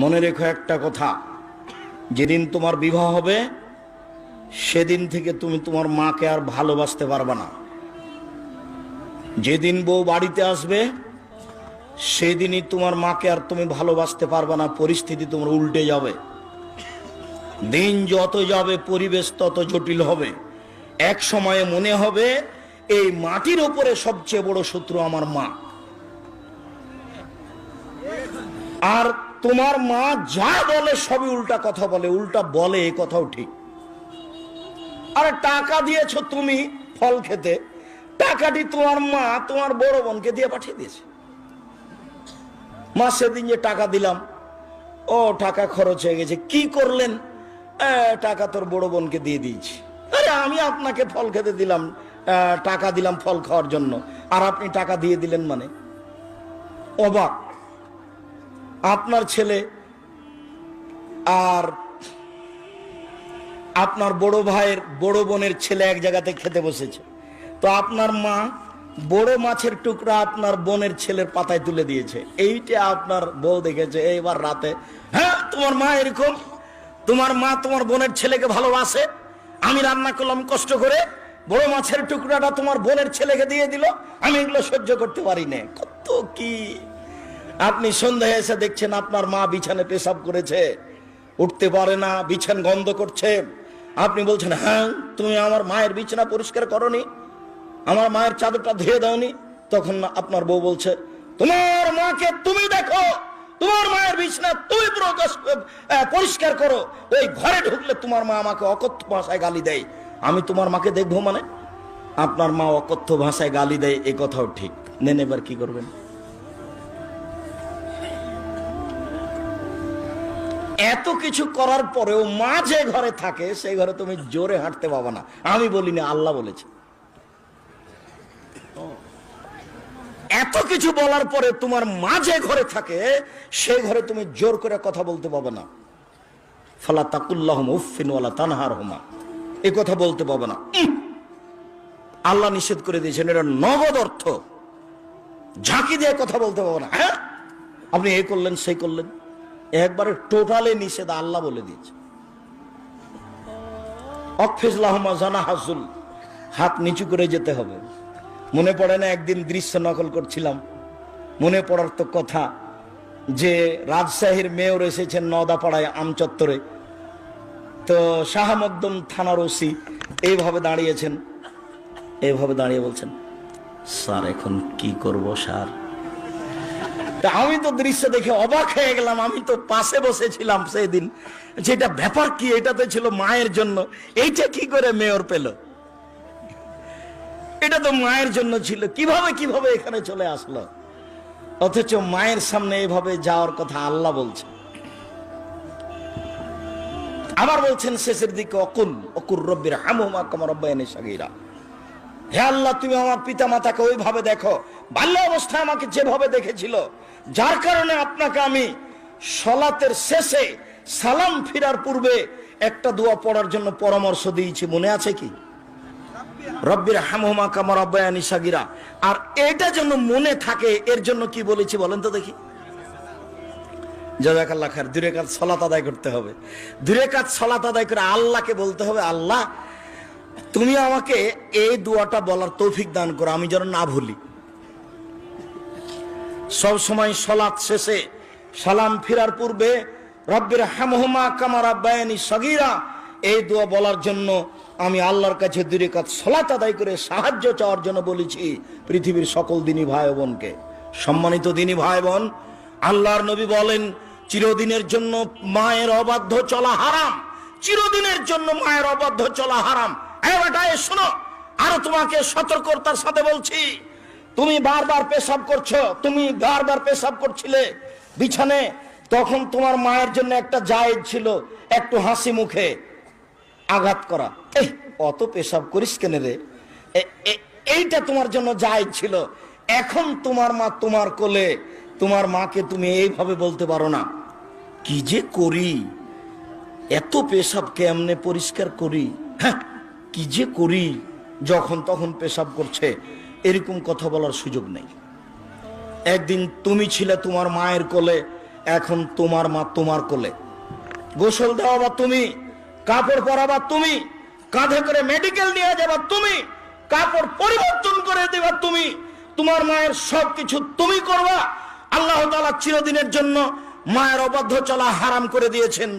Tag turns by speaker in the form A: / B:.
A: মনে রেখো একটা কথা, যেদিন তোমার বিবাহ হবে সেদিন থেকে তুমি তোমার মাকে আর ভালোবাসতে পারবে না। যেদিন বউ বাড়িতে আসবে সেদিনই তোমার মাকে আর তুমি ভালোবাসতে পারবে না। পরিস্থিতি তোমার উল্টে যাবে। দিন যত যাবে পরিবেশ তত জটিল হবে। এক সময়ে মনে হবে এই মাটির উপরে সবচেয়ে বড় শত্রু আমার মা। আর তোমার মা যা বলে সবই উল্টা কথা বলে, উল্টা বলে, এ কথাও ঠিক। আরে টাকা দিয়েছো তুমি ফল খেতে, টাকাটি তোমার মা তোমার বড় বোনকে দিয়ে পাঠিয়ে দিয়েছে। মা সেদিন যে টাকা দিলাম, ও টাকা খরচ হয়ে গেছে, কি করলেন? টাকা তোর বড় বোনকে দিয়ে দিয়েছি। আরে আমি আপনাকে ফল খেতে দিলাম, টাকা দিলাম ফল খাওয়ার জন্য, আর আপনি টাকা দিয়ে দিলেন মানে? অবাক। আপনার ছেলে আর আপনার বড় ভাইয়ের বড় বোনের ছেলে এক জায়গাতে খেতে বসেছে, তো আপনার মা বড় মাছের টুকরা আপনার বোনের ছেলের পাতায় তুলে দিয়েছে। এইটা আপনার বউ দেখেছে। এইবার রাতে, হ্যাঁ তোমার মা এরকম, তোমার মা তোমার বোনের ছেলেকে ভালোবাসে, আমি রান্না করলাম কষ্ট করে, বড় মাছের টুকরাটা তোমার বোনের ছেলেকে দিয়ে দিল, আমি এগুলো সহ্য করতে পারি না। কত কি! আপনি সন্ধ্যায় এসে দেখছেন আপনার মা বিছানে পেশাব করেছে, উঠতে পারে না, বিছান গন্ধ করছে। আপনি বলছেন, হ্যাঁ তুমি আমার মায়ের বিছানা পরিষ্কার করনি, আমার মায়ের চাদরটা ধুয়ে দাওনি। তখন আপনার বউ বলছে, তোমার মাকে তুমি দেখো, তোমার মায়ের বিছানা তুমি পরিষ্কার করো। ওই ঘরে ঢুকলে তোমার মা আমাকে অকথ্য ভাষায় গালি দেয়, আমি তোমার মাকে দেখবো মানে? আপনার মা অকথ্য ভাষায় গালি দেয়, এ কথাও ঠিক। নেন এবার কি করবেন? এত কিছু করার পরেও মা যে ঘরে থাকে সেই ঘরে তুমি জোরে হাঁটতে পাবো না। আমি বলিনি, আল্লাহ বলেছে। এত কিছু বলার পরে তোমার মা যে ঘরে থাকে সেই ঘরে তুমি জোর করে কথা বলতে পাবো না। ফালা তাকুল্লাহুম উফফিন ওয়ালা তানহারহুমা, এই কথা বলতে পাবো না। আল্লাহ নিষেধ করে দিয়েছেন, এটা নগদ অর্থ। ঝাঁকি দিয়ে কথা বলতে পাবো না। হ্যাঁ আপনি এই করলেন সেই করলেন, একবারে টোটালে নিষেধ, আল্লাহ বলে দিয়েছে। অকফিজ লাহুমা জানাহাজুল, হাত নিচু করে যেতে হবে। মনে পড়ে না একদিন দৃশ্য নকল করছিলাম, মনে পড়ার তো কথা যে রাজশাহীর মেয়র এসেছেন নওদাপাড়ায় আমচত্বরে, তো শাহ মকদুম থানার ওসি এইভাবে দাঁড়িয়েছেন, এইভাবে দাঁড়িয়ে বলছেন, স্যার এখন কি করব স্যার? তা আমি তো দৃশ্য দেখে অবাক হয়ে গেলাম। আমি তো পাশে বসেছিলাম সেই দিন, যেটা ব্যাপার কি, এটা তো ছিল মায়ের জন্য, এইটা কি করে মেয়র পেল? এটা তো মায়ের জন্য ছিল, কিভাবে এখানে চলে আসলো? অথচ মায়ের সামনে এভাবে যাওয়ার কথা আল্লাহ বলছে। আবার বলছেন শেষের দিকে, অকুর রব্বির হামহুমা কামা রাব্বায়ানি সাগীরা, হে আল্লাহ তুমি আমার পিতা মাতাকে ওইভাবে দেখো বাল্য অবস্থায় আমাকে যেভাবে দেখেছিল, যার কারণে আপনাকে আমি সলাতের শেষে সালাম ফিরার পূর্বে একটা দোয়া পড়ার জন্য পরামর্শ দিয়েছি, মনে আছে কি? রব্বির হামহুমা কামা রাব্বায়ানি সাগীরা। আর এটা যেন মনে থাকে এর জন্য কি বলেছি বলেন তো দেখি? জাযাকাল্লাহ খায়ের। 2 রাকাত সালাত আদায় করতে হবে। 2 রাকাত সালাত আদায় করে আল্লাহকে বলতে হবে, আল্লাহ তুমি আমাকে এই দোয়াটা বলার তৌফিক দান করো, আমি যেন না ভুলি। সব সময় সালাত শেষে সালাম ফিরার পূর্বে রব্বির হামহুমা কামা রাব্বায়ানি সাগীরা এই দোয়া বলার জন্য আমি আল্লাহর কাছে 2 রাকাত সালাত আদায় করে সাহায্য চাওয়ার জন্য বলেছি পৃথিবীর সকল দিনী ভাই বোনকে। সম্মানিত দিনী ভাই বোন, আল্লাহর নবী বলেন, চিরদিনের জন্য মায়ের অবাধ্য চলা হারাম, চিরদিনের জন্য মায়ের অবাধ্য চলা হারাম। শোনো, আরো তোমাকে সতর্কতার সাথে বলছি, তুমি বারবার পেশাব করছো, তুমি বারবার পেশাব করছিলে বিছানে, তখন তোমার মায়ের জন্য একটা জায়েজ ছিল একটু হাসি মুখে আঘাত করা। এই অত পেশাব করিস কেন রে, এইটা তোমার জন্য জায়েজ ছিল। এখন তোমার মা তোমার কোলে, তোমার মাকে তুমি এইভাবে বলতে পারো না, কি যে করি, এত পেশাব কেমনে পরিষ্কার করি, হ্যাঁ কি যে করি, যখন তখন পেশাব করছে, এরকম কথা বলার সুযোগ নেই। একদিন তুমি ছিলে তোমার মায়ের কোলে, এখন তোমার মা তোমার কোলে, গোসল দেওয়া বা তুমি, কাপড় পরাবা তুমি, কাঁধে করে মেডিকেল নিয়ে যাবা তুমি, কাপড় পরিবর্তন করে দেবা তুমি, তোমার মায়ের সবকিছু তুমি করবা। আল্লাহ তাআলা চিরদিনের জন্য মায়ের অবাধ্য চলা হারাম করে দিয়েছেন।